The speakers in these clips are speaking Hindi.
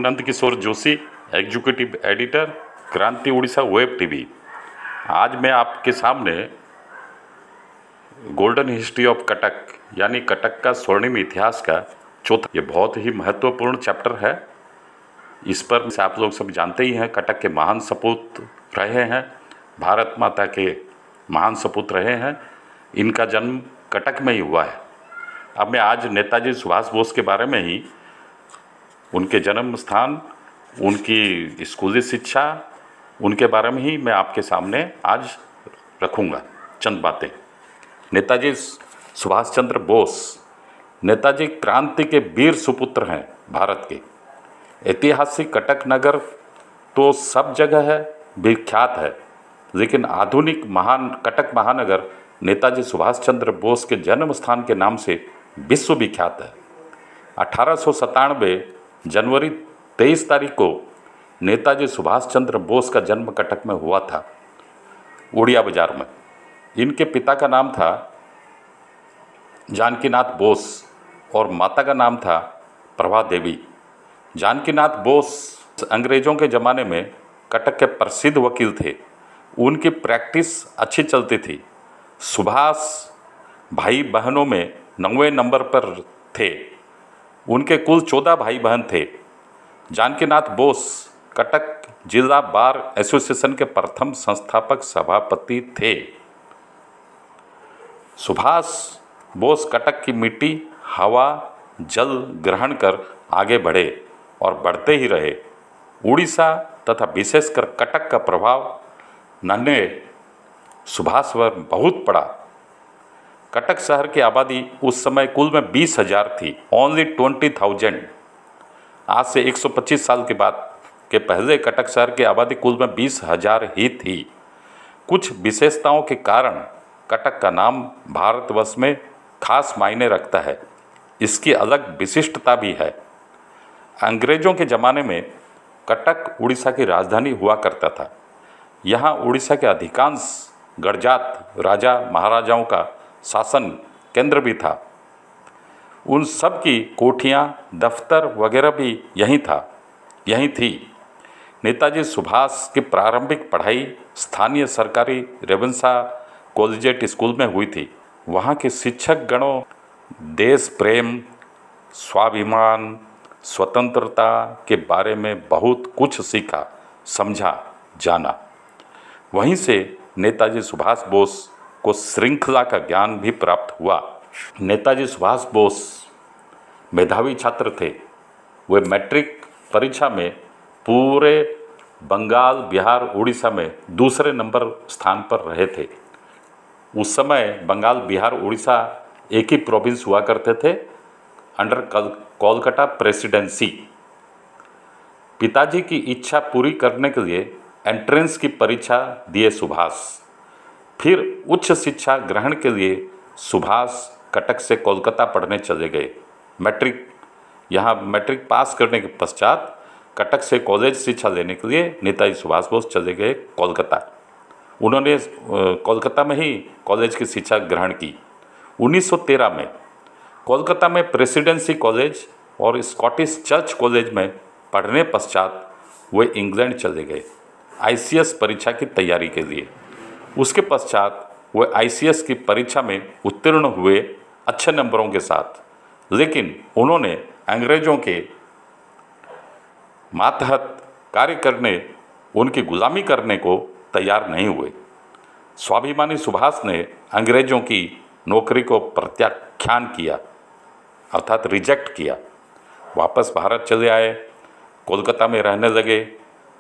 नंदकिशोर जोशी, एग्जीक्यूटिव एडिटर, क्रांति उड़ीसा वेब टीवी। आज मैं आपके सामने गोल्डन हिस्ट्री ऑफ कटक यानी कटक का स्वर्णिम इतिहास का चौथा, ये बहुत ही महत्वपूर्ण चैप्टर है। इस पर से आप लोग सब जानते ही हैं, कटक के महान सपूत रहे हैं, भारत माता के महान सपूत रहे हैं। इनका जन्म कटक में ही हुआ है। अब मैं आज नेताजी सुभाष बोस के बारे में ही, उनके जन्म स्थान, उनकी स्कूली शिक्षा, उनके बारे में ही मैं आपके सामने आज रखूँगा चंद बातें। नेताजी सुभाष चंद्र बोस, नेताजी क्रांति के वीर सुपुत्र हैं भारत के। ऐतिहासिक कटक नगर तो सब जगह है, विख्यात है, लेकिन आधुनिक महान कटक महानगर नेताजी सुभाष चंद्र बोस के जन्म स्थान के नाम से विश्व विख्यात है। 1897 जनवरी 23 तारीख को नेताजी सुभाष चंद्र बोस का जन्म कटक में हुआ था, उड़िया बाजार में। इनके पिता का नाम था जानकीनाथ बोस और माता का नाम था प्रभा देवी। जानकीनाथ बोस अंग्रेज़ों के ज़माने में कटक के प्रसिद्ध वकील थे। उनकी प्रैक्टिस अच्छी चलती थी। सुभाष भाई बहनों में 9वें नंबर पर थे। उनके कुल 14 भाई बहन थे। जानकीनाथ बोस कटक जिला बार एसोसिएशन के प्रथम संस्थापक सभापति थे। सुभाष बोस कटक की मिट्टी, हवा, जल ग्रहण कर आगे बढ़े और बढ़ते ही रहे। उड़ीसा तथा विशेषकर कटक का प्रभाव नन्हे सुभाष पर बहुत पड़ा। कटक शहर की आबादी उस समय कुल में 20,000 थी, ओनली 20,000। आज से 125 साल के बाद के पहले कटक शहर की आबादी कुल में 20,000 ही थी। कुछ विशेषताओं के कारण कटक का नाम भारतवर्ष में खास मायने रखता है। इसकी अलग विशिष्टता भी है। अंग्रेज़ों के ज़माने में कटक उड़ीसा की राजधानी हुआ करता था। यहाँ उड़ीसा के अधिकांश गणजात राजा महाराजाओं का शासन केंद्र भी था। उन सब की कोठियाँ, दफ्तर वगैरह भी यहीं थी। नेताजी सुभाष की प्रारंभिक पढ़ाई स्थानीय सरकारी रेवेंसा कॉलेजिएट स्कूल में हुई थी। वहाँ के शिक्षक गणों देश प्रेम, स्वाभिमान, स्वतंत्रता के बारे में बहुत कुछ सीखा, समझा, जाना। वहीं से नेताजी सुभाष बोस को श्रृंखला का ज्ञान भी प्राप्त हुआ। नेताजी सुभाष बोस मेधावी छात्र थे। वे मैट्रिक परीक्षा में पूरे बंगाल, बिहार, उड़ीसा में दूसरे नंबर स्थान पर रहे थे। उस समय बंगाल, बिहार, उड़ीसा एक ही प्रोविंस हुआ करते थे अंडर कोलकाता प्रेसिडेंसी। पिताजी की इच्छा पूरी करने के लिए एंट्रेंस की परीक्षा दिए सुभाष। फिर उच्च शिक्षा ग्रहण के लिए सुभाष कटक से कोलकाता पढ़ने चले गए। मैट्रिक पास करने के पश्चात कटक से कॉलेज शिक्षा लेने के लिए नेताजी सुभाष बोस चले गए कोलकाता। उन्होंने कोलकाता में ही कॉलेज की शिक्षा ग्रहण की। 1913 में कोलकाता में प्रेसिडेंसी कॉलेज और स्कॉटिश चर्च कॉलेज में पढ़ने पश्चात वे इंग्लैंड चले गए ICS परीक्षा की तैयारी के लिए। उसके पश्चात वे ICS की परीक्षा में उत्तीर्ण हुए अच्छे नंबरों के साथ, लेकिन उन्होंने अंग्रेज़ों के मातहत कार्य करने, उनकी गुलामी करने को तैयार नहीं हुए। स्वाभिमानी सुभाष ने अंग्रेज़ों की नौकरी को प्रत्याख्यान किया, अर्थात रिजेक्ट किया। वापस भारत चले आए, कोलकाता में रहने लगे।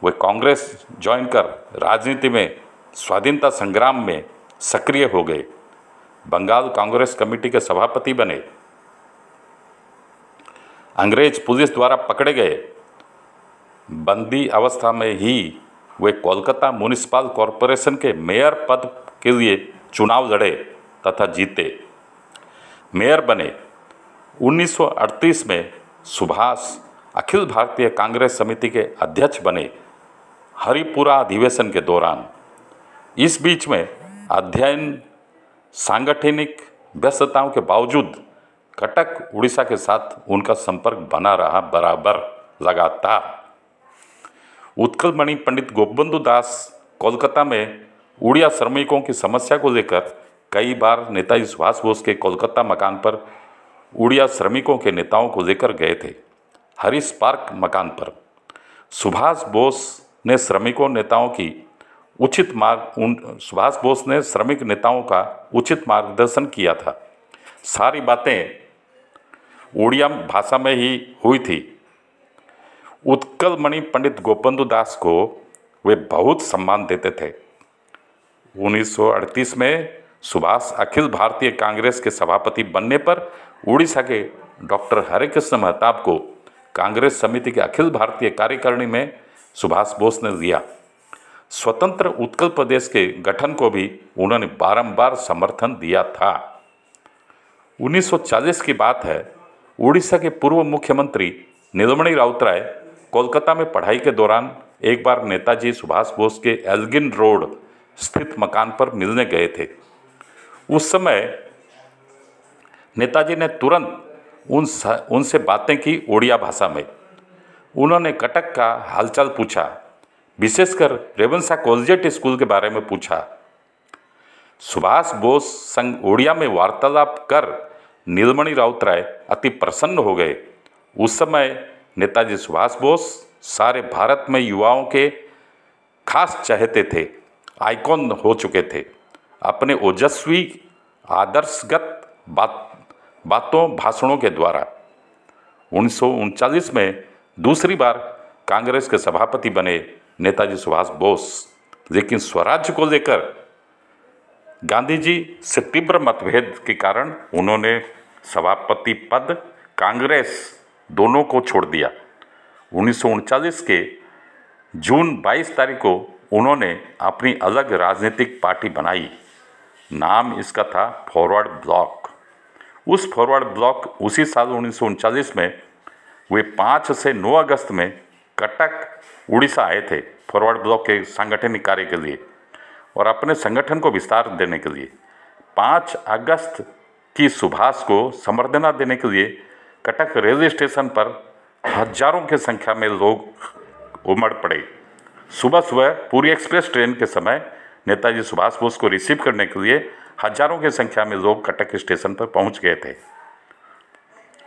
वे कांग्रेस ज्वाइन कर राजनीति में, स्वाधीनता संग्राम में सक्रिय हो गए। बंगाल कांग्रेस कमेटी के सभापति बने। अंग्रेज पुलिस द्वारा पकड़े गए। बंदी अवस्था में ही वे कोलकाता म्युनिसिपल कॉरपोरेशन के मेयर पद के लिए चुनाव लड़े तथा जीते, मेयर बने। 1938 में सुभाष अखिल भारतीय कांग्रेस समिति के अध्यक्ष बने, हरिपुरा अधिवेशन के दौरान। इस बीच में अध्ययन, सांगठनिक व्यस्तताओं के बावजूद कटक उड़ीसा के साथ उनका संपर्क बना रहा बराबर लगातार। उत्कलमणि पंडित गोपबंधु दास कोलकाता में उड़िया श्रमिकों की समस्या को लेकर कई बार नेताजी सुभाष बोस के कोलकाता मकान पर उड़िया श्रमिकों के नेताओं को लेकर गए थे। हरीश पार्क मकान पर सुभाष बोस ने श्रमिक नेताओं का उचित मार्गदर्शन किया था। सारी बातें उड़िया भाषा में ही हुई थी। उत्कलमणि पंडित गोपबंधु दास को वे बहुत सम्मान देते थे। 1938 में सुभाष अखिल भारतीय कांग्रेस के सभापति बनने पर उड़ीसा के डॉक्टर हरिकृष्ण महताब को कांग्रेस समिति के अखिल भारतीय कार्यकारिणी में सुभाष बोस ने लिया। स्वतंत्र उत्कल प्रदेश के गठन को भी उन्होंने बारंबार समर्थन दिया था। 1940 की बात है। उड़ीसा के पूर्व मुख्यमंत्री नीलमणि राउतराय कोलकाता में पढ़ाई के दौरान एक बार नेताजी सुभाष बोस के एल्गिन रोड स्थित मकान पर मिलने गए थे। उस समय नेताजी ने तुरंत उनसे बातें की उड़िया भाषा में। उन्होंने कटक का हालचाल पूछा, विशेषकर रेवंसा कॉलेजिएट स्कूल के बारे में पूछा। सुभाष बोस संग उड़िया में वार्तालाप कर नीलमणि राउतराय अति प्रसन्न हो गए। उस समय नेताजी सुभाष बोस सारे भारत में युवाओं के खास चाहते थे, आइकॉन हो चुके थे। अपने ओजस्वी आदर्शगत बातों भाषणों के द्वारा 1939 में दूसरी बार कांग्रेस के सभापति बने नेताजी सुभाष बोस। लेकिन स्वराज्य को लेकर गांधी जी से तीव्र मतभेद के कारण उन्होंने सभापति पद, कांग्रेस दोनों को छोड़ दिया। 1939 के जून 22 तारीख को उन्होंने अपनी अलग राजनीतिक पार्टी बनाई। नाम इसका था फॉरवर्ड ब्लॉक। उस फॉरवर्ड ब्लॉक उसी साल 1939 में वे 5 से 9 अगस्त में कटक उड़ीसा आए थे फॉरवर्ड ब्लॉक के सांगठनिक कार्य के लिए और अपने संगठन को विस्तार देने के लिए। 5 अगस्त की सुभाष को संबर्धना देने के लिए कटक रेलवे स्टेशन पर हजारों की संख्या में लोग उमड़ पड़े। सुबह सुबह पूरी एक्सप्रेस ट्रेन के समय नेताजी सुभाष बोस को रिसीव करने के लिए हजारों की संख्या में लोग कटक स्टेशन पर पहुंच गए थे।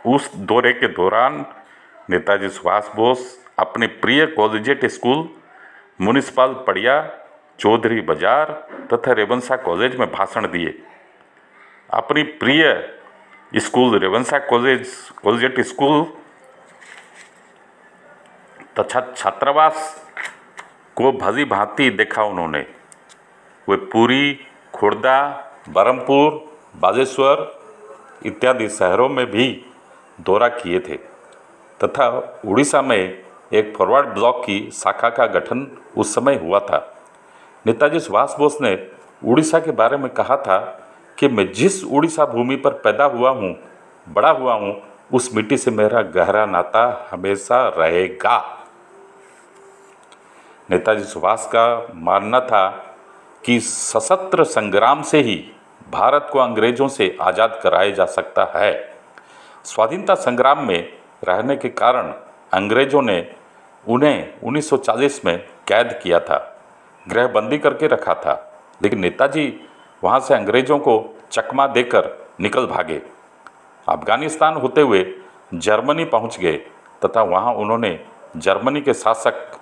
उस दौरे के दौरान नेताजी सुभाष बोस अपने प्रिय कॉलेजिएट स्कूल, म्युनिसिपल पड़िया, चौधरी बाजार तथा रेवंसा कॉलेज में भाषण दिए। अपनी प्रिय स्कूल रेवंसा कॉलेजिएट स्कूल तथा छात्रावास को भली भांति देखा उन्होंने। वे पुरी, खुर्दा, बरहमपुर, बालेश्वर इत्यादि शहरों में भी दौरा किए थे तथा उड़ीसा में एक फॉरवर्ड ब्लॉक की शाखा का गठन उस समय हुआ था। नेताजी सुभाष बोस ने उड़ीसा के बारे में कहा था कि मैं जिस उड़ीसा भूमि पर पैदा हुआ हूँ, बड़ा हुआ हूँ, उस मिट्टी से मेरा गहरा नाता हमेशा रहेगा। नेताजी सुभाष का मानना था कि सशस्त्र संग्राम से ही भारत को अंग्रेजों से आज़ाद कराया जा सकता है। स्वाधीनता संग्राम में रहने के कारण अंग्रेजों ने उन्हें 1940 में कैद किया था, गृहबंदी करके रखा था। लेकिन नेताजी वहाँ से अंग्रेजों को चकमा देकर निकल भागे। अफगानिस्तान होते हुए जर्मनी पहुँच गए तथा वहाँ उन्होंने जर्मनी के शासक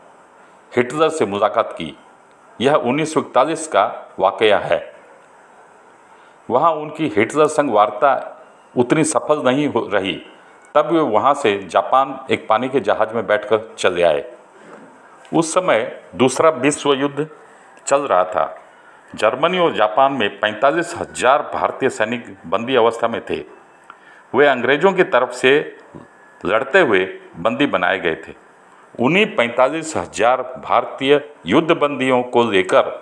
हिटलर से मुलाकात की। यह 1941 का वाकया है। वहाँ उनकी हिटलर संग वार्ता उतनी सफल नहीं रही। तब वे वहाँ से जापान एक पानी के जहाज़ में बैठकर चले आए। उस समय दूसरा विश्व युद्ध चल रहा था। जर्मनी और जापान में 45,000 भारतीय सैनिक बंदी अवस्था में थे। वे अंग्रेज़ों की तरफ से लड़ते हुए बंदी बनाए गए थे। उन्हीं 45,000 भारतीय युद्ध बंदियों को लेकर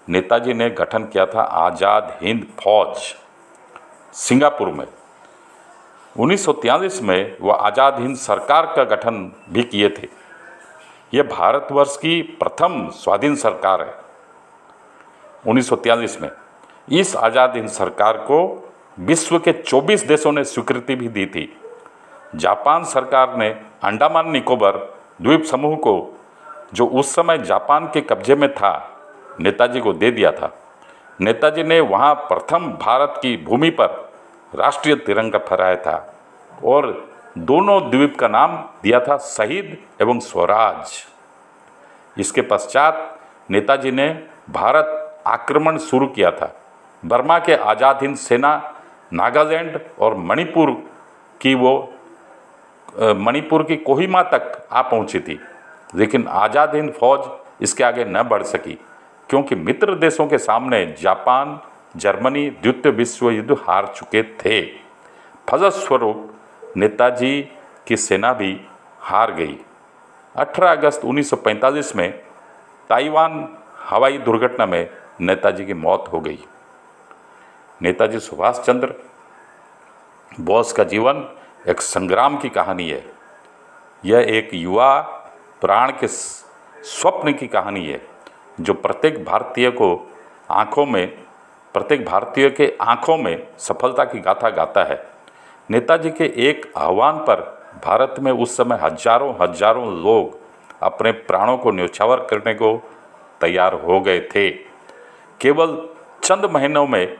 नेताजी ने गठन किया था आज़ाद हिंद फौज सिंगापुर में। 1943 में वह आज़ाद हिंद सरकार का गठन भी किए थे। यह भारतवर्ष की प्रथम स्वाधीन सरकार है। 1943 में इस आज़ाद हिंद सरकार को विश्व के 24 देशों ने स्वीकृति भी दी थी। जापान सरकार ने अंडमान निकोबार द्वीप समूह को जो उस समय जापान के कब्जे में था, नेताजी को दे दिया था। नेताजी ने वहाँ प्रथम भारत की भूमि पर राष्ट्रीय तिरंगा फहराया था और दोनों द्वीप का नाम दिया था शहीद एवं स्वराज। इसके पश्चात नेताजी ने भारत आक्रमण शुरू किया था। बर्मा के आज़ाद हिंद सेना नागालैंड और मणिपुर की कोहिमा तक आ पहुंची थी, लेकिन आज़ाद हिंद फौज इसके आगे न बढ़ सकी क्योंकि मित्र देशों के सामने जापान, जर्मनी द्वितीय विश्व युद्ध हार चुके थे। फलस्वरूप नेताजी की सेना भी हार गई। 18 अगस्त 1945 में ताइवान हवाई दुर्घटना में नेताजी की मौत हो गई। नेताजी सुभाष चंद्र बोस का जीवन एक संग्राम की कहानी है। यह एक युवा प्राण के स्वप्न की कहानी है जो प्रत्येक भारतीय के आंखों में सफलता की गाथा गाता है। नेताजी के एक आह्वान पर भारत में उस समय हजारों लोग अपने प्राणों को न्यौछावर करने को तैयार हो गए थे। केवल चंद महीनों में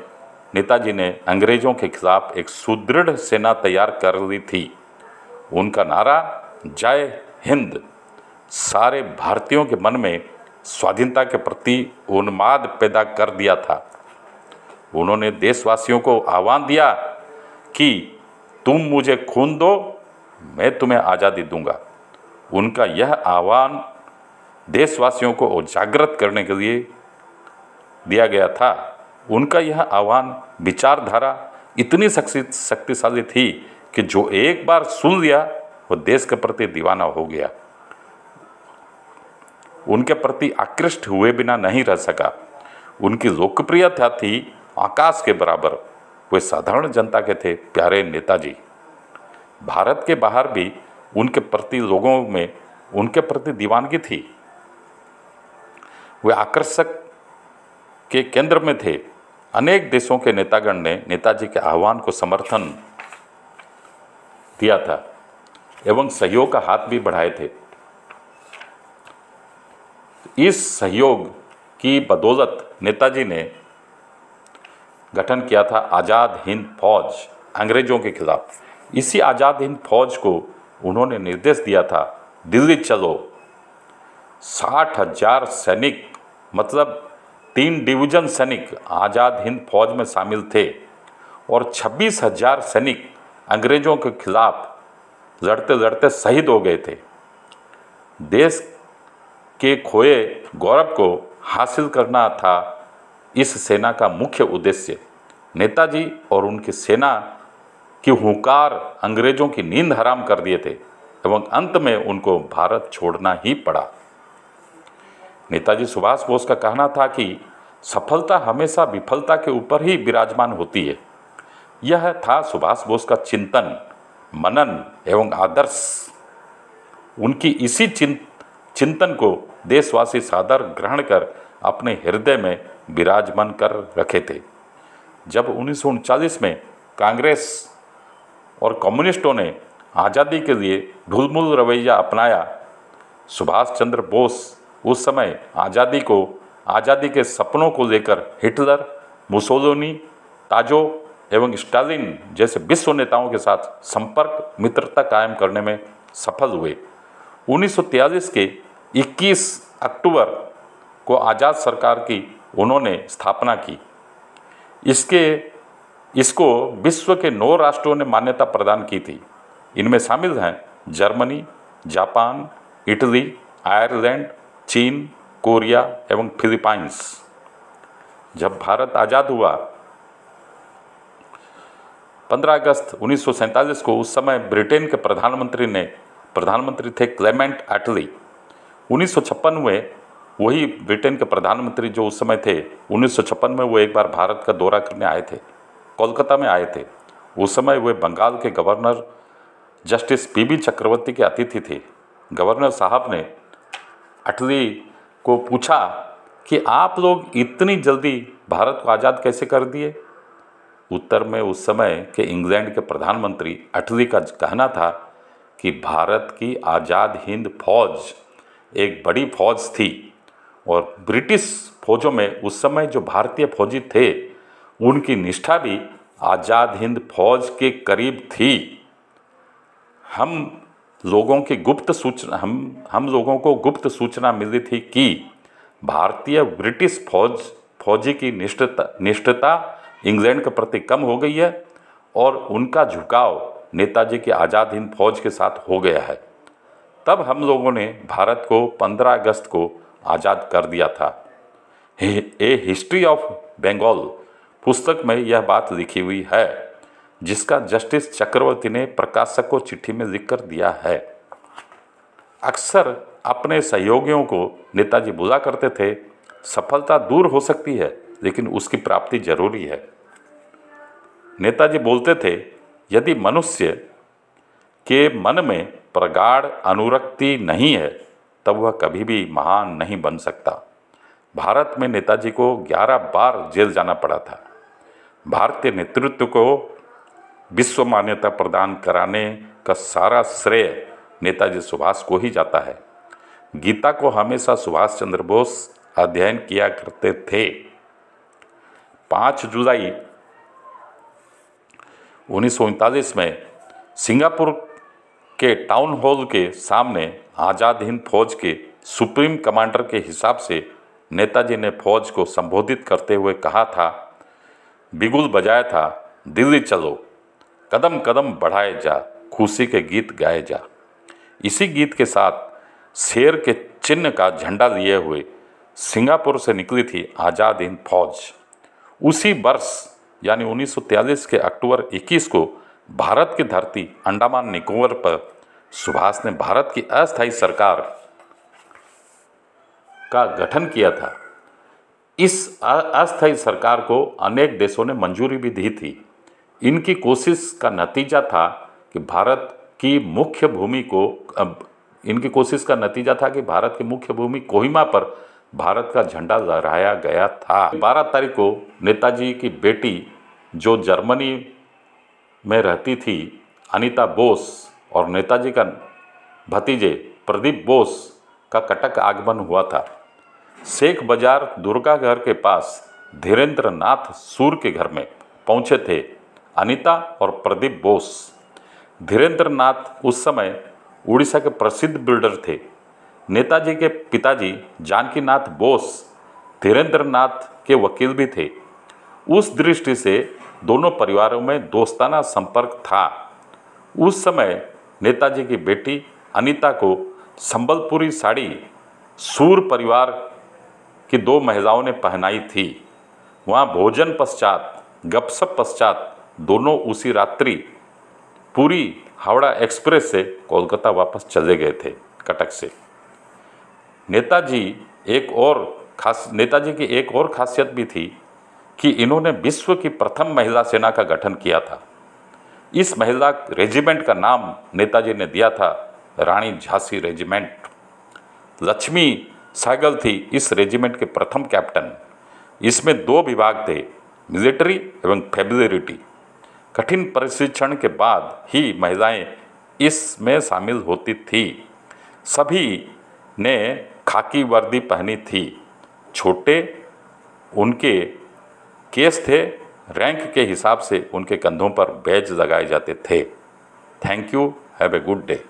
नेताजी ने अंग्रेजों के खिलाफ एक सुदृढ़ सेना तैयार कर ली थी। उनका नारा जय हिंद सारे भारतीयों के मन में स्वाधीनता के प्रति उन्माद पैदा कर दिया था। उन्होंने देशवासियों को आह्वान दिया कि तुम मुझे खून दो, मैं तुम्हें आज़ादी दूंगा। उनका यह आह्वान देशवासियों को जागृत करने के लिए दिया गया था। उनका यह आह्वान विचारधारा इतनी शक्तिशाली थी कि जो एक बार सुन लिया वो देश के प्रति दीवाना हो गया। उनके प्रति आकृष्ट हुए बिना नहीं रह सका। उनकी लोकप्रियता थी आकाश के बराबर। वे साधारण जनता के थे प्यारे नेताजी। भारत के बाहर भी उनके प्रति लोगों में उनके प्रति दीवानगी थी। वे आकर्षक के केंद्र में थे। अनेक देशों के नेतागण ने नेताजी के आह्वान को समर्थन दिया था एवं सहयोग का हाथ भी बढ़ाए थे। इस सहयोग की बदौलत नेताजी ने गठन किया था आज़ाद हिंद फौज अंग्रेजों के खिलाफ। इसी आज़ाद हिंद फौज को उन्होंने निर्देश दिया था, दिल्ली चलो। 60,000 सैनिक मतलब 3 डिवीजन सैनिक आज़ाद हिंद फौज में शामिल थे और 26,000 सैनिक अंग्रेजों के खिलाफ लड़ते लड़ते शहीद हो गए थे। देश के खोए गौरव को हासिल करना था इस सेना का मुख्य उद्देश्य। नेताजी और उनकी सेना की हुंकार अंग्रेजों की नींद हराम कर दिए थे एवं अंत में उनको भारत छोड़ना ही पड़ा। नेताजी सुभाष बोस का कहना था कि सफलता हमेशा विफलता के ऊपर ही विराजमान होती है। यह था सुभाष बोस का चिंतन, मनन एवं आदर्श। उनकी इसी चिंतन को देशवासी सादर ग्रहण कर अपने हृदय में विराजमान कर रखे थे। जब 1939 में कांग्रेस और कम्युनिस्टों ने आज़ादी के लिए ढुलमुल रवैया अपनाया, सुभाष चंद्र बोस उस समय आज़ादी के सपनों को लेकर हिटलर, मुसोलिनी, ताजो एवं स्टालिन जैसे विश्व नेताओं के साथ संपर्क मित्रता कायम करने में सफल हुए। 1943 के 21 अक्टूबर को आज़ाद सरकार की उन्होंने स्थापना की। इसको विश्व के 9 राष्ट्रों ने मान्यता प्रदान की थी। इनमें शामिल हैं जर्मनी, जापान, इटली, आयरलैंड, चीन, कोरिया एवं फिलीपाइंस। जब भारत आज़ाद हुआ 15 अगस्त 1947 को, उस समय ब्रिटेन के प्रधानमंत्री थे क्लेमेंट एटली। 1956 में वही ब्रिटेन के प्रधानमंत्री जो उस समय थे, 1956 में वो एक बार भारत का दौरा करने आए थे, कोलकाता में आए थे। उस समय वे बंगाल के गवर्नर जस्टिस पीबी चक्रवर्ती के अतिथि थे। गवर्नर साहब ने एटली को पूछा कि आप लोग इतनी जल्दी भारत को आज़ाद कैसे कर दिए। उत्तर में उस समय के इंग्लैंड के प्रधानमंत्री एटली का कहना था कि भारत की आज़ाद हिंद फौज एक बड़ी फौज थी और ब्रिटिश फौजों में उस समय जो भारतीय फौजी थे उनकी निष्ठा भी आज़ाद हिंद फौज के करीब थी। हम लोगों को गुप्त सूचना मिली थी कि भारतीय ब्रिटिश फौजी की निष्ठता इंग्लैंड के प्रति कम हो गई है और उनका झुकाव नेताजी की आज़ाद हिंद फौज के साथ हो गया है। तब हम लोगों ने भारत को 15 अगस्त को आज़ाद कर दिया था। ए हिस्ट्री ऑफ बंगाल पुस्तक में यह बात लिखी हुई है, जिसका जस्टिस चक्रवर्ती ने प्रकाशक को चिट्ठी में लिखकर दिया है। अक्सर अपने सहयोगियों को नेताजी बुला करते थे, सफलता दूर हो सकती है लेकिन उसकी प्राप्ति जरूरी है। नेताजी बोलते थे, यदि मनुष्य के मन में प्रगाढ़ अनुरक्ति नहीं है तब वह कभी भी महान नहीं बन सकता। भारत में नेताजी को 11 बार जेल जाना पड़ा था। भारतीय नेतृत्व को विश्व मान्यता प्रदान कराने का सारा श्रेय नेताजी सुभाष को ही जाता है। गीता को हमेशा सुभाष चंद्र बोस अध्ययन किया करते थे। 5 जुलाई 1939 में सिंगापुर के टाउन हॉल के सामने आज़ाद हिंद फौज के सुप्रीम कमांडर के हिसाब से नेताजी ने फौज को संबोधित करते हुए कहा था, बिगुल बजाया था, दिल्ली चलो, कदम कदम बढ़ाए जा, खुशी के गीत गाए जा। इसी गीत के साथ शेर के चिन्ह का झंडा लिए हुए सिंगापुर से निकली थी आज़ाद हिंद फौज। उसी वर्ष यानी 1943 के अक्टूबर 21 को भारत की धरती अंडमान निकोबार पर सुभाष ने भारत की अस्थायी सरकार का गठन किया था। इस अस्थायी सरकार को अनेक देशों ने मंजूरी भी दी थी। इनकी कोशिश का नतीजा था कि भारत की मुख्य भूमि कोहिमा पर भारत का झंडा लहराया गया था। 12 तारीख को नेताजी की बेटी जो जर्मनी में रहती थी अनीता बोस और नेताजी का भतीजे प्रदीप बोस का कटक आगमन हुआ था। शेख बाजार दुर्गा घर के पास धीरेन्द्र नाथ सूर के घर में पहुंचे थे अनीता और प्रदीप बोस। धीरेन्द्र नाथ उस समय उड़ीसा के प्रसिद्ध बिल्डर थे। नेताजी के पिताजी जानकी नाथ बोस धीरेन्द्र नाथ के वकील भी थे। उस दृष्टि से दोनों परिवारों में दोस्ताना संपर्क था। उस समय नेताजी की बेटी अनीता को संबलपुरी साड़ी सूर परिवार की 2 महिलाओं ने पहनाई थी। वहाँ भोजन पश्चात गपशप पश्चात दोनों उसी रात्रि पूरी हावड़ा एक्सप्रेस से कोलकाता वापस चले गए थे कटक से। नेताजी की एक और खासियत भी थी कि इन्होंने विश्व की प्रथम महिला सेना का गठन किया था। इस महिला रेजिमेंट का नाम नेताजी ने दिया था रानी झांसी रेजिमेंट। लक्ष्मी सहगल थी इस रेजिमेंट के प्रथम कैप्टन। इसमें 2 विभाग थे, मिलिट्री एवं फेब्रिलिटी। कठिन प्रशिक्षण के बाद ही महिलाएं इसमें शामिल होती थी। सभी ने खाकी वर्दी पहनी थी। छोटे उनके केस थे, रैंक के हिसाब से उनके कंधों पर बैज लगाए जाते थे। Thank you, have a good day.